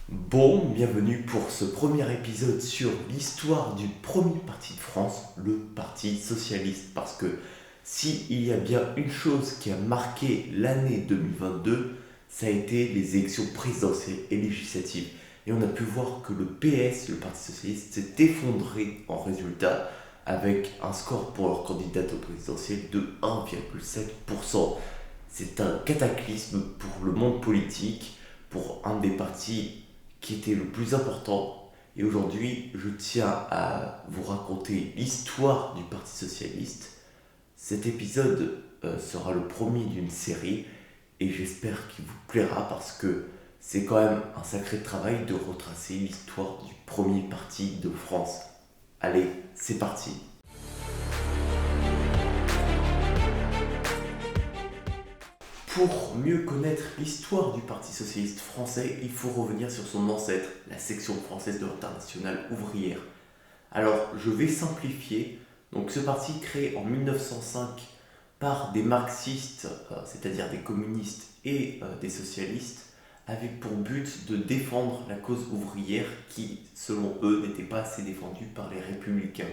Bon, bienvenue pour ce premier épisode sur l'histoire du premier parti de France, le Parti Socialiste. Parce que s'il y a bien une chose qui a marqué l'année 2022, ça a été les élections présidentielles et législatives. Et on a pu voir que le PS, le Parti Socialiste, s'est effondré en résultat avec un score pour leur candidate au présidentiel de 1,7%. C'est un cataclysme pour le monde politique, pour un des partis qui était le plus important. Et aujourd'hui, je tiens à vous raconter l'histoire du Parti Socialiste. Cet épisode sera le premier d'une série et j'espère qu'il vous plaira parce que c'est quand même un sacré travail de retracer l'histoire du premier parti de France. Allez, c'est parti. Pour mieux connaître l'histoire du Parti socialiste français, il faut revenir sur son ancêtre, la section française de l'Internationale ouvrière. Alors, je vais simplifier. Donc, ce parti créé en 1905 par des marxistes, c'est-à-dire des communistes et des socialistes, avait pour but de défendre la cause ouvrière qui, selon eux, n'était pas assez défendue par les républicains,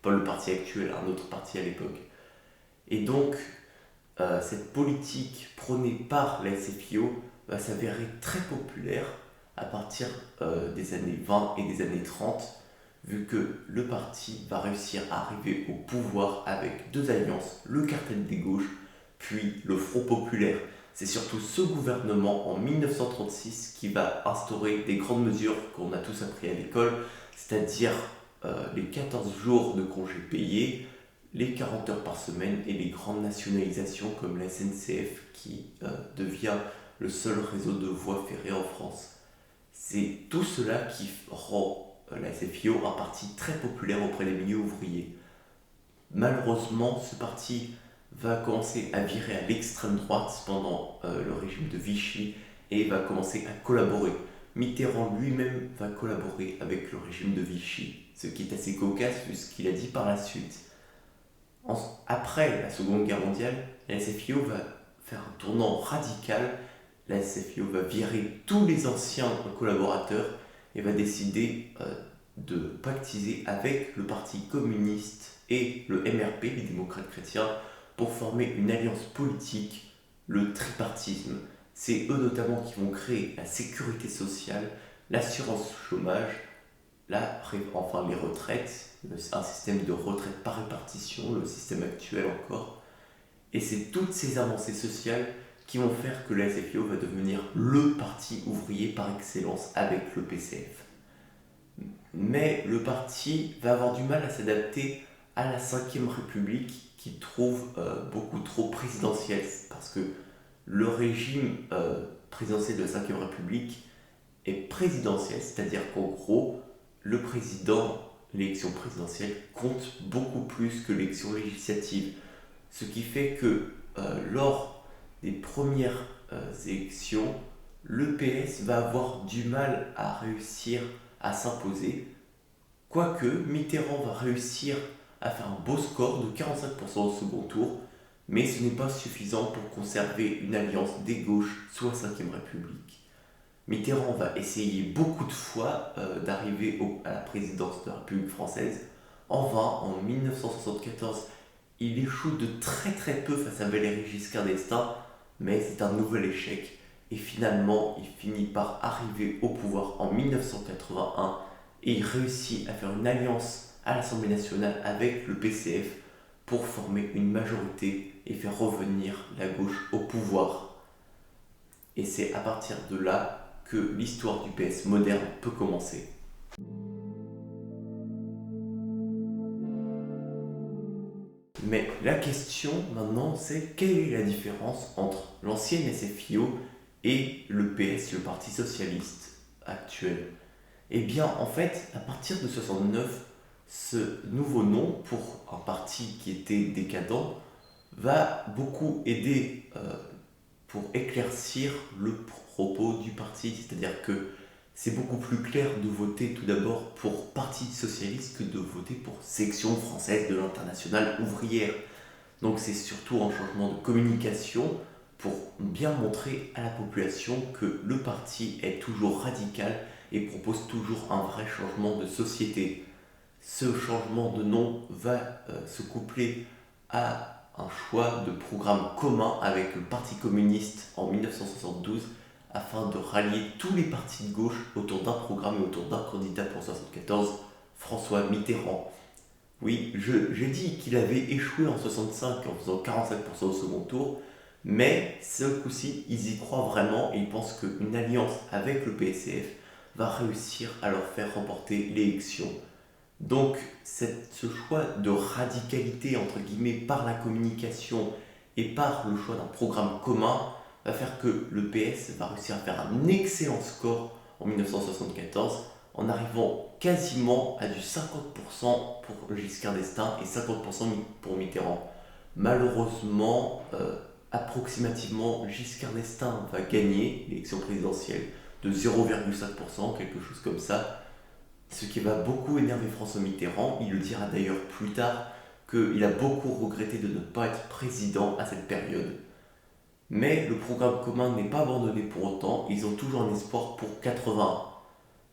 pas le parti actuel, un autre parti à l'époque. Et donc, cette politique prônée par la SFIO va s'avérer très populaire à partir des années 20 et des années 30, vu que le parti va réussir à arriver au pouvoir avec deux alliances, le cartel des gauches, puis le Front populaire. C'est surtout ce gouvernement en 1936 qui va instaurer des grandes mesures qu'on a tous appris à l'école, c'est-à-dire les 14 jours de congés payés, les 40 heures par semaine et les grandes nationalisations comme la SNCF qui devient le seul réseau de voies ferrées en France. C'est tout cela qui rend la SFIO un parti très populaire auprès des milieux ouvriers. Malheureusement, ce parti va commencer à virer à l'extrême droite pendant le régime de Vichy et va commencer à collaborer. Mitterrand lui-même va collaborer avec le régime de Vichy, ce qui est assez cocasse vu ce qu'il a dit par la suite. Après la Seconde Guerre mondiale, la SFIO va faire un tournant radical. La SFIO va virer tous les anciens collaborateurs et va décider de pactiser avec le Parti communiste et le MRP, les démocrates chrétiens, pour former une alliance politique, le tripartisme. C'est eux notamment qui vont créer la sécurité sociale, l'assurance chômage, enfin les retraites, un système de retraite par répartition, le système actuel encore. Et c'est toutes ces avancées sociales qui vont faire que la SFIO va devenir le parti ouvrier par excellence avec le PCF. Mais le parti va avoir du mal à s'adapter à la 5ème République qui trouve beaucoup trop présidentielle parce que le régime présidentiel de la 5ème République est présidentiel, c'est-à-dire qu'en gros, le président, l'élection présidentielle compte beaucoup plus que l'élection législative. Ce qui fait que lors des premières élections, le PS va avoir du mal à réussir à s'imposer. Quoique Mitterrand va réussir à faire un beau score de 45% au second tour, mais ce n'est pas suffisant pour conserver une alliance des gauches sous la 5ème République. Mitterrand va essayer beaucoup de fois d'arriver à la présidence de la République française. En vain, en 1974, il échoue de très très peu face à Valéry Giscard d'Estaing, mais c'est un nouvel échec. Et finalement, il finit par arriver au pouvoir en 1981 et il réussit à faire une alliance à l'Assemblée nationale avec le PCF pour former une majorité et faire revenir la gauche au pouvoir. Et c'est à partir de là que l'histoire du PS moderne peut commencer. Mais la question maintenant, c'est quelle est la différence entre l'ancienne SFIO et le PS, le Parti Socialiste actuel? Eh bien, en fait, à partir de 69, ce nouveau nom pour un parti qui était décadent va beaucoup aider pour éclaircir le propos du parti, c'est-à-dire que c'est beaucoup plus clair de voter tout d'abord pour Parti socialiste que de voter pour section française de l'Internationale ouvrière. Donc c'est surtout un changement de communication pour bien montrer à la population que le parti est toujours radical et propose toujours un vrai changement de société. Ce changement de nom va se coupler à un choix de programme commun avec le Parti communiste en 1972 afin de rallier tous les partis de gauche autour d'un programme et autour d'un candidat pour 1974, François Mitterrand. Oui, j'ai dit qu'il avait échoué en 65 en faisant 45% au second tour, mais ce coup-ci, ils y croient vraiment et ils pensent qu'une alliance avec le PSCF va réussir à leur faire remporter l'élection. Donc, ce choix de radicalité, entre guillemets, par la communication et par le choix d'un programme commun, va faire que le PS va réussir à faire un excellent score en 1974, en arrivant quasiment à du 50% pour Giscard d'Estaing et 50% pour Mitterrand. Malheureusement, approximativement, Giscard d'Estaing va gagner l'élection présidentielle de 0,5%, quelque chose comme ça, ce qui va beaucoup énerver François Mitterrand. Il le dira d'ailleurs plus tard qu'il a beaucoup regretté de ne pas être président à cette période. Mais le programme commun n'est pas abandonné pour autant, ils ont toujours un espoir pour 81.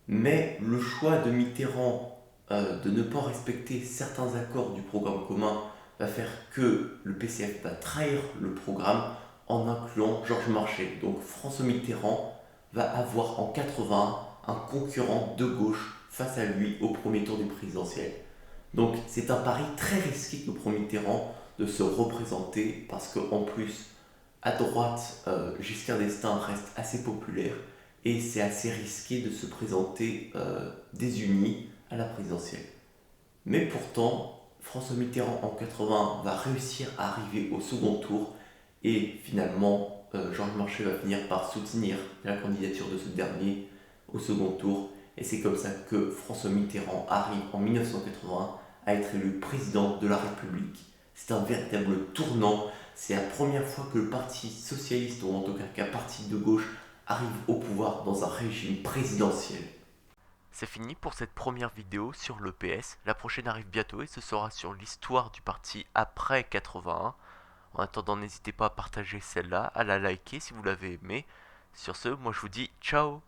Mais le choix de Mitterrand de ne pas respecter certains accords du programme commun va faire que le PCF va trahir le programme en incluant Georges Marchais. Donc François Mitterrand va avoir en 80 un concurrent de gauche face à lui au premier tour du présidentiel. Donc c'est un pari très risqué que prend Mitterrand de se représenter parce qu'en plus, à droite, Giscard d'Estaing reste assez populaire et c'est assez risqué de se présenter désuni à la présidentielle. Mais pourtant, François Mitterrand en 80 va réussir à arriver au second tour et finalement, Georges Marchais va finir par soutenir la candidature de ce dernier au second tour. Et c'est comme ça que François Mitterrand arrive en 1980 à être élu président de la République. C'est un véritable tournant. C'est la première fois que le Parti socialiste, ou en tout cas qu'un parti de gauche, arrive au pouvoir dans un régime présidentiel. C'est fini pour cette première vidéo sur le PS. La prochaine arrive bientôt et ce sera sur l'histoire du parti après 81. En attendant, n'hésitez pas à partager celle-là, à la liker si vous l'avez aimée. Sur ce, moi je vous dis ciao.